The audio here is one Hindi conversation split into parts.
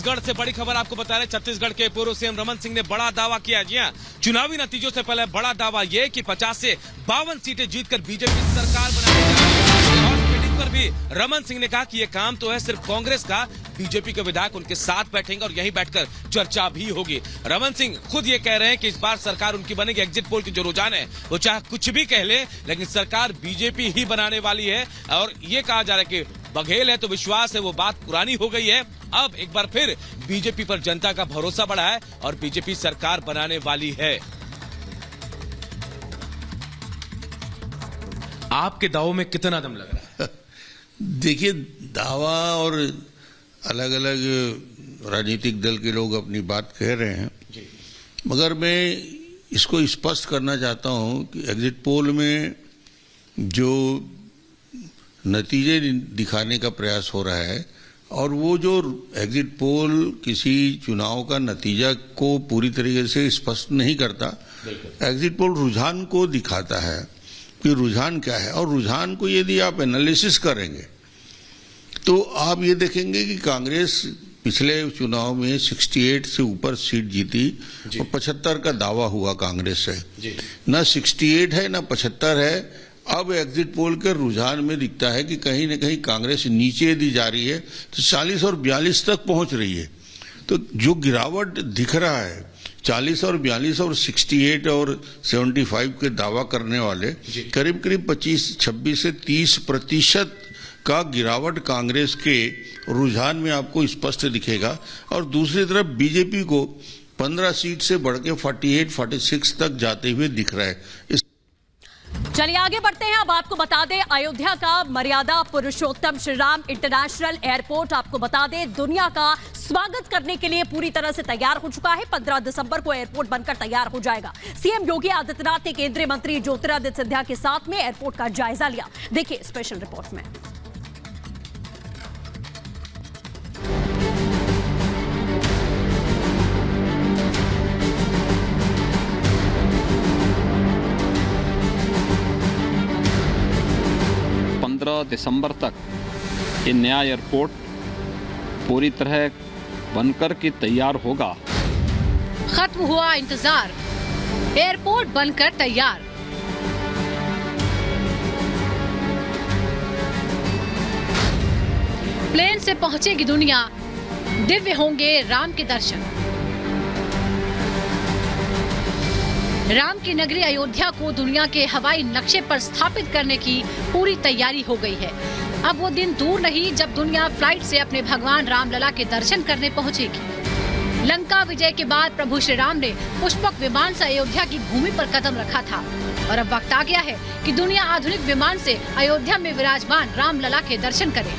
छत्तीसगढ़ से बड़ी खबर आपको बता रहे, छत्तीसगढ़ के पूर्व सीएम रमन सिंह ने बड़ा दावा किया। जी हां, चुनावी नतीजों से पहले बड़ा दावा यह कि 50 से 52 सीटें जीतकर बीजेपी सरकार बनाएगी। और मीटिंग पर भी रमन सिंह ने कहा कि यह काम तो है सिर्फ कांग्रेस का, बीजेपी के विधायक उनके साथ बैठेंगे और यहीं बैठकर चर्चा भी होगी। रमन सिंह खुद ये कह रहे हैं कि इस बार सरकार उनकी बनेगी। एग्जिट पोल की जो रुझान है वो चाहे कुछ भी कह ले, लेकिन सरकार बीजेपी ही बनाने वाली है। और ये कहा जा रहा है कि बघेल है तो विश्वास है, वो बात पुरानी हो गई है। अब एक बार फिर बीजेपी पर जनता का भरोसा बढ़ा है और बीजेपी सरकार बनाने वाली है। आपके दावों में कितना दम लग रहा है? देखिए, दावा और अलग अलग राजनीतिक दल के लोग अपनी बात कह रहे हैं, मगर मैं इसको स्पष्ट करना चाहता हूं कि एग्जिट पोल में जो नतीजे दिखाने का प्रयास हो रहा है, और वो जो एग्जिट पोल किसी चुनाव का नतीजा को पूरी तरीके से स्पष्ट नहीं करता। एग्जिट पोल रुझान को दिखाता है कि रुझान क्या है, और रुझान को यदि आप एनालिसिस करेंगे तो आप ये देखेंगे कि कांग्रेस पिछले चुनाव में 68 से ऊपर सीट जीती और 75 का दावा हुआ कांग्रेस से। न 68 है न 75 है। अब एग्जिट पोल के रुझान में दिखता है कि कहीं न कहीं कांग्रेस नीचे यदि जा रही है तो 40 और 42 तक पहुंच रही है। तो जो गिरावट दिख रहा है 40 और 42 और 68 और 75 के दावा करने वाले करीब करीब 26 से 30% का गिरावट कांग्रेस के रुझान में आपको स्पष्ट दिखेगा। और दूसरी तरफ बीजेपी को 15 सीट से बढ़ के 48-46 तक जाते हुए दिख रहा है। चलिए आगे बढ़ते हैं। अब आपको बता दें, अयोध्या का मर्यादा पुरुषोत्तम श्री राम इंटरनेशनल एयरपोर्ट आपको बता दें दुनिया का स्वागत करने के लिए पूरी तरह से तैयार हो चुका है। 15 दिसंबर को एयरपोर्ट बनकर तैयार हो जाएगा। सीएम योगी आदित्यनाथ ने केंद्रीय मंत्री ज्योतिरादित्य सिंधिया के साथ में एयरपोर्ट का जायजा लिया। देखिए स्पेशल रिपोर्ट में। दिसंबर तक ये नया एयरपोर्ट पूरी तरह बनकर के तैयार होगा। खत्म हुआ इंतजार, एयरपोर्ट बनकर तैयार। प्लेन से पहुंचेगी दुनिया, दिव्य होंगे राम के दर्शन। राम की नगरी अयोध्या को दुनिया के हवाई नक्शे पर स्थापित करने की पूरी तैयारी हो गई है। अब वो दिन दूर नहीं जब दुनिया फ्लाइट से अपने भगवान रामलला के दर्शन करने पहुंचेगी। लंका विजय के बाद प्रभु श्री राम ने पुष्पक विमान से अयोध्या की भूमि पर कदम रखा था, और अब वक्त आ गया है कि दुनिया आधुनिक विमान से अयोध्या में विराजमान रामलला के दर्शन करे।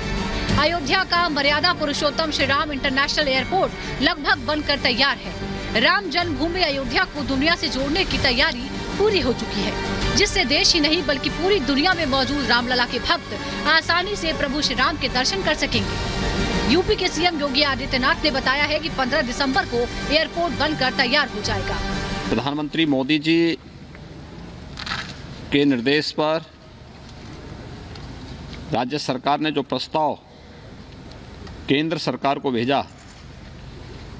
अयोध्या का मर्यादा पुरुषोत्तम श्री राम इंटरनेशनल एयरपोर्ट लगभग बनकर तैयार है। राम जन्मभूमि अयोध्या को दुनिया से जोड़ने की तैयारी पूरी हो चुकी है, जिससे देश ही नहीं बल्कि पूरी दुनिया में मौजूद रामलला के भक्त आसानी से प्रभु श्री राम के दर्शन कर सकेंगे। यूपी के सीएम योगी आदित्यनाथ ने बताया है कि 15 दिसंबर को एयरपोर्ट बनकर तैयार हो जाएगा। प्रधानमंत्री मोदी जी के निर्देश पर राज्य सरकार ने जो प्रस्ताव केंद्र सरकार को भेजा,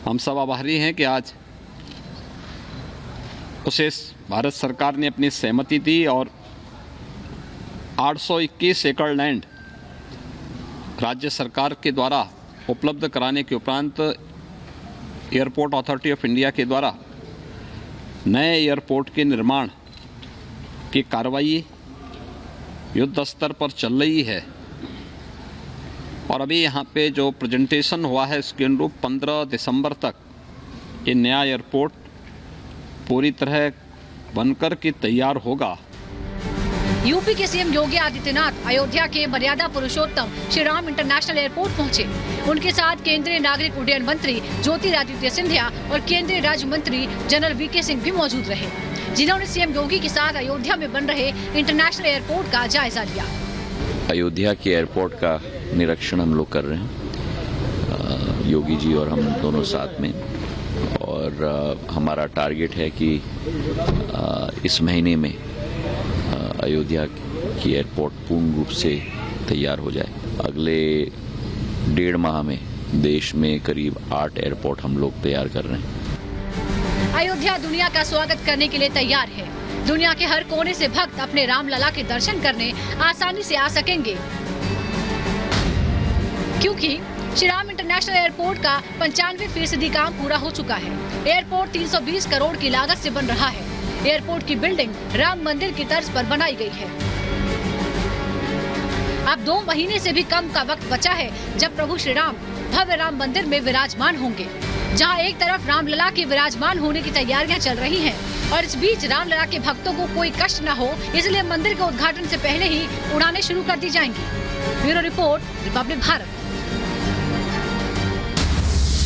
हम सब आभारी हैं कि आज उसे भारत सरकार ने अपनी सहमति दी और 821 एकड़ लैंड राज्य सरकार के द्वारा उपलब्ध कराने के उपरांत एयरपोर्ट अथॉरिटी ऑफ इंडिया के द्वारा नए एयरपोर्ट के निर्माण की कार्रवाई युद्ध स्तर पर चल रही है। और अभी यहाँ पे जो प्रेजेंटेशन हुआ है इसके अनुरूप 15 दिसंबर तक ये नया एयरपोर्ट पूरी तरह बनकर के तैयार होगा। यूपी के सीएम योगी आदित्यनाथ अयोध्या के मर्यादा पुरुषोत्तम श्री राम इंटरनेशनल एयरपोर्ट पहुंचे। उनके साथ केंद्रीय नागरिक उड्डयन मंत्री ज्योतिरादित्य सिंधिया और केंद्रीय राज्य मंत्री जनरल वीके सिंह भी मौजूद रहे, जिन्होंने सीएम योगी के साथ अयोध्या में बन रहे इंटरनेशनल एयरपोर्ट का जायजा लिया। अयोध्या के एयरपोर्ट का निरीक्षण हम लोग कर रहे हैं, योगी जी और हम दोनों साथ में, और हमारा टारगेट है कि इस महीने में अयोध्या की एयरपोर्ट पूर्ण रूप से तैयार हो जाए। अगले 1.5 माह में देश में करीब 8 एयरपोर्ट हम लोग तैयार कर रहे हैं। अयोध्या दुनिया का स्वागत करने के लिए तैयार है। दुनिया के हर कोने से भक्त अपने रामलला के दर्शन करने आसानी से आ सकेंगे, क्योंकि श्री राम इंटरनेशनल एयरपोर्ट का 95% काम पूरा हो चुका है। एयरपोर्ट 320 करोड़ की लागत से बन रहा है। एयरपोर्ट की बिल्डिंग राम मंदिर की तर्ज पर बनाई गई है। अब 2 महीने से भी कम का वक्त बचा है जब प्रभु श्री राम भव्य राम मंदिर में विराजमान होंगे, जहां एक तरफ रामलला के विराजमान होने की तैयारियां चल रही हैं और इस बीच रामलला के भक्तों को कोई कष्ट न हो, इसलिए मंदिर के उद्घाटन से पहले ही उड़ानें शुरू कर दी जाएंगी। Bureau report, Republic Bharat.